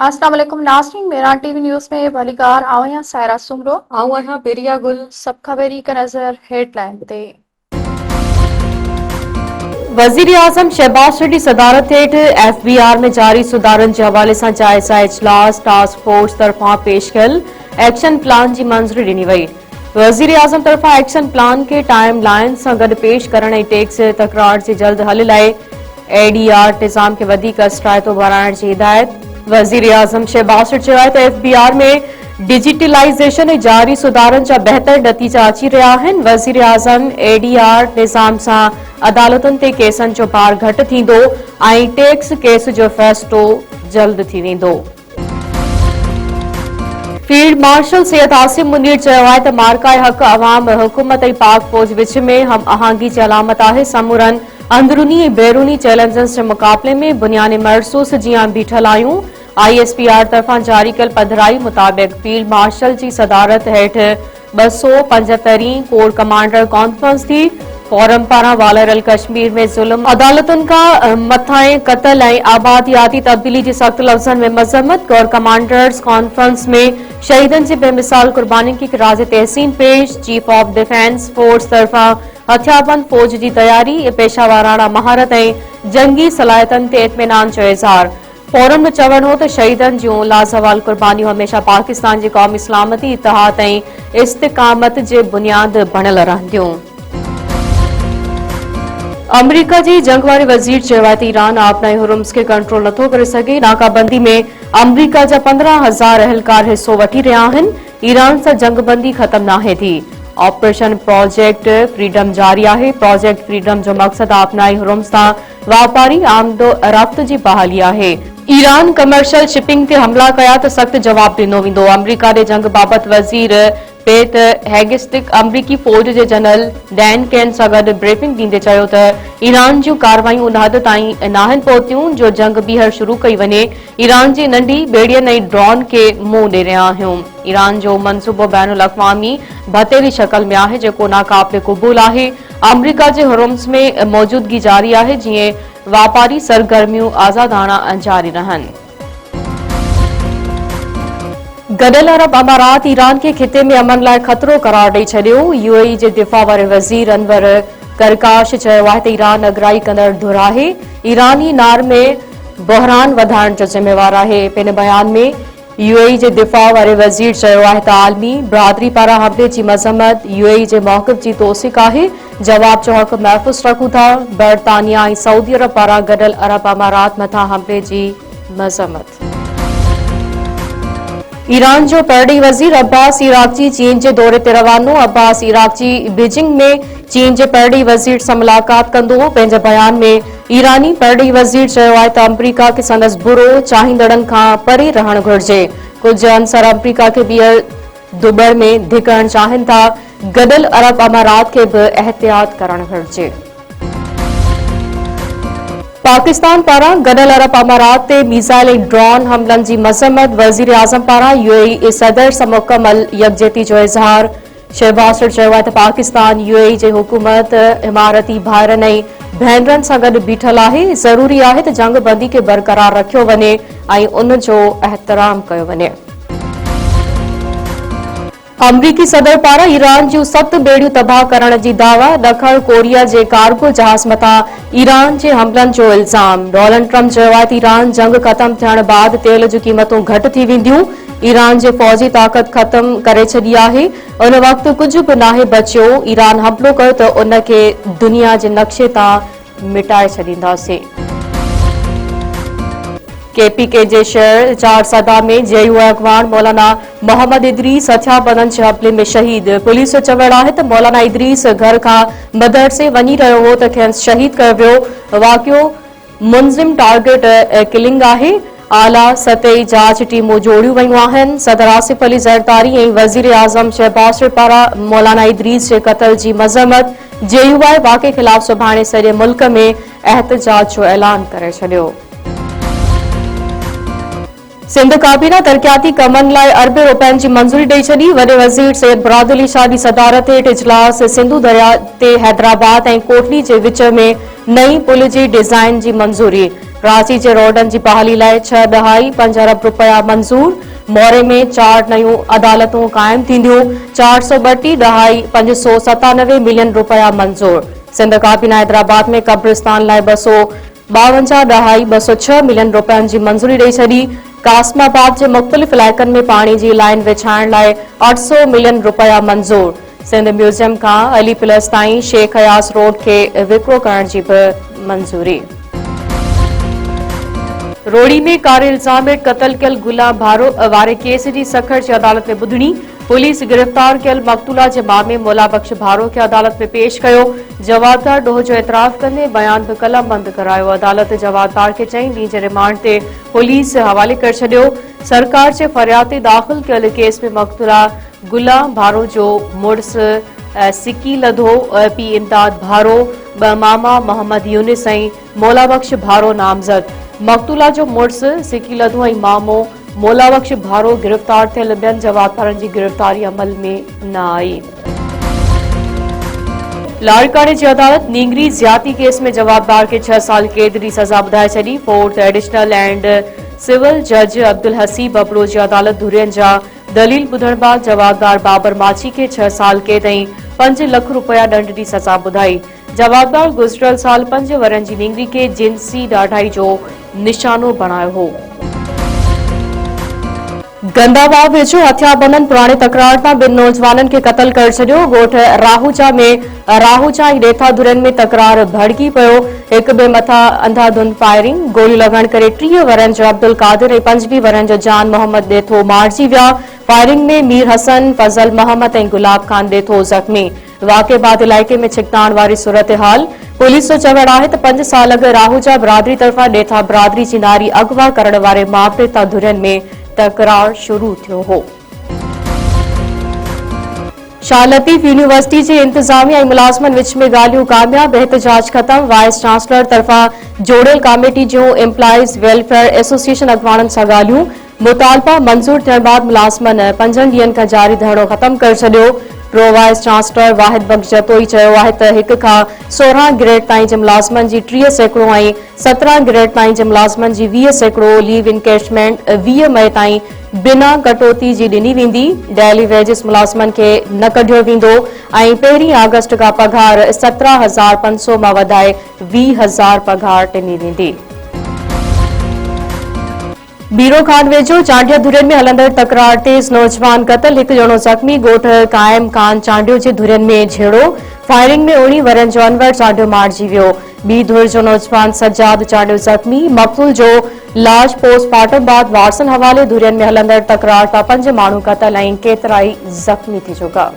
अस्सलाम वालेकुम नाज़रीन, मेरा टीवी न्यूज़ में वलीगार आवां सायरा सुमरो आवां बेरिया गुल सब खबरी का नजर हेडलाइन ते वज़ीर आज़म शहबाज शरीफ की सदारत हेठ FBR में जारी सुधारन के हवाले से जायजा इजलास टास्क फोर्स तरफा पेश कल एक्शन प्लान की मंजूरी ॾिनी वई। वज़ीर आज़म तरफा एक्शन प्लान के टाइम लाइन से गॾु पेश करण ऐं टैक्स तकरार के जल्द हल लाइ ADR निज़ाम के वधीक असराइतो बणाइण की हिदायत। वज़ीर आज़म शहबाज शरीफ चयो त FBR में डिजिटलाइजेशन ऐं जारी सुधारन जा बेहतर नतीजा अची रहिया आहिनि। वज़ीर आज़म ADR निज़ाम सां अदालतुनि ते केसनि जो भार घटि थींदो ऐं टैक्स केस जो फ़ैसिलो जल्द थी वेंदो। फील्ड मार्शल सैयद आसिम मुनीर चयो आहे त मार्का हक़ अवाम हुकूमत ऐं पाक फौज विच में हम आहंगी जी अलामत आहे। समूरन अंदरूनी ऐं बैरूनी चैलेंजनि जे मुक़ाबले में बुनियादी मरसूस जीअं बीठल आहियूं। ISPR तरफां जारी कल पधराई मुताबिक़ फील्ड मार्शल जी सदारत हेठ 275वीं कोर कमांडर कॉन्फ्रेंस थी। फोरम पारां वालरल कश्मीर में ज़ुल्म अदालतुनि खां मथां क़त्ल ऐं आबादियाती तब्दीली जी सख़्त लफ़्ज़नि में मज़म्मत। कोर कमांडर्स कॉन्फ्रेंस में शहीदनि जी बेमिसाल कुर्बानी की राज़ तहसीन पेश। चीफ ऑफ डिफेंस फोर्स तरफां हथियारबंद फौज की तैयारी पेशा वाराना महारत ऐं जंगी सलाहियतनि ते इत्मीनान जो इज़हार। फोरम में चवणो हो त शहीदनि जूं लाज़वाल कुर्बानियूं हमेशा पाकिस्तान जी क़ौमी सलामती इतिहाद ऐं इस्तिकामत जे बुनियाद बणियल रहंदियूं। अमरीका जी जंग वारे वज़ीर चयो आहे त ईरान आपनाई हुर्मुज़ खे कंट्रोल नथो करे सघे। नाकाबंदी में अमरीका जा 15,000 अहलकार हिस्सो वठी रहिया आहिनि। ईरान सां जंगबंदी ख़त्म नाहे थी। ऑपरेशन प्रोजेक्ट फ्रीडम जारी आहे। प्रोजेक्ट फ्रीडम जो मक़सद आपनाई हुर्मुज़ तां वापारी आमदो रफ़्त जी बहाली आहे। ईरान कमर्शियल शिपिंग ते हमला कया त सख़्त जवाब ॾिनो वेंदो। अमरीका जे जंग बाबति वज़ीर पेट हेगस्टिक अमरीकी फौज जे जनरल डैन केन सां गॾु ब्रीफिंग ॾींदे चयो त ईरान जूं कार्रवायूं उन हद ताईं नाहिनि पहुतियूं जो जंग ॿीहर शुरू कई वञे। ईरान जी नंढी बेड़ियुनि ऐं ड्रोन खे मुंहुं ॾेई रहिया आहियूं। ईरान जो मंसूबो बैनुल अक़वामी भतेरी शक्ल में आहे जेको नाक़ाबिले क़बूल आहे। अमरीका जे हुर्मुज़ में मौजूदगी जारी आहे जीअं वापारी सरगर्मियूं आज़ादाना जारी रहनि। गॾियल अरब अमारात ईरान के खिते में अमन लाइ ख़तरो करार ॾेई छॾियो। UAE जे दिफ़ा वारे वज़ीर अनवर करकाश चयो आहे त ईरान अगराई कंदड़ धुर आहे। ईरानी नार में बहरान वधाइण जो ज़िम्मेवार आहे। पिण बयान में UAE जे दिफ़ा वारे वज़ीर चयो आहे त आलमी बिरादरी पारां हमले जी मज़म्मत UAE जे मौक़िफ़ जी तौसीक़ आहे। जवाब जो हक़ महफ़ूज़ रखूं था। बरतानिया ऐं सऊदी अरब पारां गॾियल अरब अमारात मथां हमले जी मज़म्मत। ईरान जो परॾेही वज़ीर अब्बास इराक़ची चीन जे दौरे ते रवानो। अब्बास इराक़ची बीजिंग में चीन जे परॾेही वज़ीर सां मुलाक़ात कंदो। पंहिंजे बयान में ईरानी परॾेही वज़ीर चयो आहे त अमरीका खे संदसि बुरो चाहींदड़नि खां परे रहणु घुर्जे। कुझु अंसर अमरीका खे ॿीहर दुबड़ में धिकणु चाहिनि था। गॾियल अरब अमारात खे बि एहतियात करणु घुर्जे। पाकिस्तान पारां गॾियल अरब अमारात ते मिसाइल ऐं ड्रोन हमलनि जी मज़म्मत। वज़ीर आज़म पारां UAE सदर सां मुकमल यकजहती जो इज़हार। शहबाज शरीफ चयो आहे त पाकिस्तान UAE जे हुकूमत इमारती भाइरनि ऐं भेनरनि सां गॾु बीठल आहे। ज़रूरी आहे त जंग बंदी खे बरक़रार रखियो वञे ऐं उन जो एहतराम कयो वञे। अमरीकी सदर पारां ईरान जूं 7 बेड़ियूं तबाह करण जी दावा। ॾखण कोरिया जे कार्गो जहाज़ मथां ईरान जे हमलनि जो इल्ज़ाम। डोनाल्ड ट्रंप चयो आहे त ईरान जंग ख़त्म थियण बाद तेल जूं क़ीमतूं घटि थी वेंदियूं। ईरान जे फ़ौजी ताक़त ख़त्म करे छॾी आहे। उन वक़्तु कुझु बि नाहे बचियो। ईरान हमलो कयो त उन खे दुनिया जे नक्शे तां मिटाए छॾींदासीं। KPK जे शहर चारसदा में JUI अॻवान मौलाना मोहम्मद इदरीस हथियारबंदनि जे हमले में शहीद। पुलिस जो चवणु आहे त मौलाना इदरीस घर खां मदरसे वञी रहियो हो त खेसि शहीद कयो वियो। वाक़ियो मुनज़िम टारगेट किलिंग आहे। आला सतही जांच टीमूं जोड़ियूं वयूं आहिनि। सदर आसिफ अली ज़रदारी ऐं वज़ीर आज़म शहबाज शरीफ पारां मौलाना इदरीस जे क़त्ल जी मज़म्मत। JUI वाक़े ख़िलाफ़ सुभाणे सॼे मुल्क में एहतजाज जो ऐलान करे छॾियो। सिंध काबीना तरक्याती कमनि लाइ अरबे रुपयनि जी मंज़ूरी ॾेई छॾी। वॾे वज़ीर सैयद बुरादअली शाह जी सदारत हेठि इजलास। सिंधु दरिया ते हैदराबाद ऐं कोटली जे विच में नई पुल जी डिज़ाइन जी मंज़ूरी। कराची जे रोडनि जी बहाली लाइ 6.5 अरब रुपया मंज़ूर। मौरे में 4 नयूं अदालतूं क़ाइम थींदियूं। 432.597 मिलियन रुपया मंज़ूर। सिंध काबीना हैदराबाद में कब्रिस्तान लाइ 252.206 मिलियन रुपयनि जी मंज़ूरी ॾेई छॾी। कासमाबाद जे मुख़्तलिफ़ इलाइक़नि में पाणी जी लाइन विछाइण लाइ 800 मिलियन रुपया मंज़ूर। सिंध म्यूज़ियम खां अली प्लस ताईं शेख हयास रोड खे विकिरो करण जी बि मंज़ूरी। रोड़ी में कारे इल्ज़ाम हेठि क़तल कयल गुलाम भारो वारे केस जी सखर जी अदालत में ॿुधणी। पुलिस गिरफ़्तार कयल मक़तूला जे मामले मोला बख़्श भारो खे अदालत में पेश कयो। जवाबदार ॾोह जो एतराफ़ कंदे बयान बि कलमबंद करायो। अदालत जवाबदार खे चई ॾींहं जे रिमांड ते पुलिस हवाले करे छॾियो। सरकार जे फरियाद ते दाख़िल कयल केस में मक़तूला गुलाम भारो जो मुड़िस सिकी लधो पी इमदाद भारो, ॿ मामा मोहम्मद यूनिस ऐं मोला बख़्श भारो नामज़द। मक़तूला जो मुड़िस सिकी लधो ऐं मामो मोला बख़्श भारो गिरफ़्तार थियल ॿियनि जवाबदारनि जी गिरफ़्तारी अमल में न आई। लाड़काने जी अदालत नींगरी ज़्यादती केस में जवाबदार खे 6 साल कैद जी सज़ा ॿुधाए छॾी। फोर्थ एडिशनल एंड सिविल जज अब्दुल हसीब बबलो जी अदालत धुरियनि जा दलील ॿुधण बाद जवाबदार बाबर माची खे 6 साल कैद ऐं 5 लाख रुपया ॾंड जी सज़ा ॿुधाई। जवाबदार गुज़िरियल साल 5 वरनि जी नींगरी खे जिन्सी ॾाढाई जो निशानो बणायो हो। गंदाबाव वेझो हथियारबंदनि पुराणे तकरार तां 2 नौजवाननि खे क़तल करे छॾियो। ॻोठ राहूजा में राहूजा ऐं ॾेथा धुरनि में तकरार भड़की पियो। हिक ॿिए मथां अंधाधुंध फायरिंग। गोलियूं लॻण करे 30 वरनि जो अब्दुल कादिर ऐं 25 वरनि जो जान मोहम्मद ॾेथो मारिजी विया। फायरिंग में मीर हसन, फज़ल मोहम्मद ऐं गुलाब खान ॾेथो ज़ख़्मी। वाक़े बाद इलाइक़े में छिकताण वारी सूरत हाल। पुलिस जो चवणु आहे त 5 साल अॻु राहूजा बिरादरी तरफ़ां ॾेथा बिरादरी जी नारी अगवा करण वारे मामले तां धुरनि में तकरार शुरू थियो हो। शाह लतीफ़ यूनिवर्सिटी जे इंतजामिया ऐं मुलाज़िमनि विच में ॻाल्हियूं कामयाब। एहतजाज ख़त्म। वाइस चांसलर तरफ़ां जोड़ियल कमेटी जूं एम्प्लॉइज़ वेलफेयर एसोसिएशन अॻवाननि सां ॻाल्हियूं। मुतालबा मंज़ूर थियण बाद मुलाज़िमनि 5 ॾींहनि खां जारी धरणो ख़त्म करे छॾियो। प्रो वाइस चांसलर वाहिद बख़्श जतोई चयो आहे त 1 खां 16 ग्रेड ताईं जे मुलाज़िमनि जी 30% ऐं 17 ग्रेड ताईं जे मुलाज़िमनि जी 20% लीव इनकेशमेंट 20 मई ताईं बिना कटौती जी ॾिनी वेंदी। डेली वेजिस मुलाज़िमनि खे न कढियो वेंदो ऐं 1 अगस्त खां पघार 17,500 मां वधाए 20,000 पघार ॾिनी वेंदी। बीरो खान वेझो चांडिया धुरियनि में हलंदड़ तकरार तेज़ नौजवान क़तल, 1 ॼणो ज़ख़्मी। ॻोठ काइम खान चांडियो जे धुरियनि में झेड़ो। फायरिंग में 19 वरनि जो अनवर चांडियो मारिजी वियो। ॿी धुर जो नौजवान सजाद चांडियो ज़ख़्मी। मक़तूल जो लाश पोस्टमार्टम बाद वारसन हवाले। धुरियनि में हलंदड़ तकरार तां 5 माण्हू क़तल ऐं केतिरा ई ज़ख़्मी थी चुका।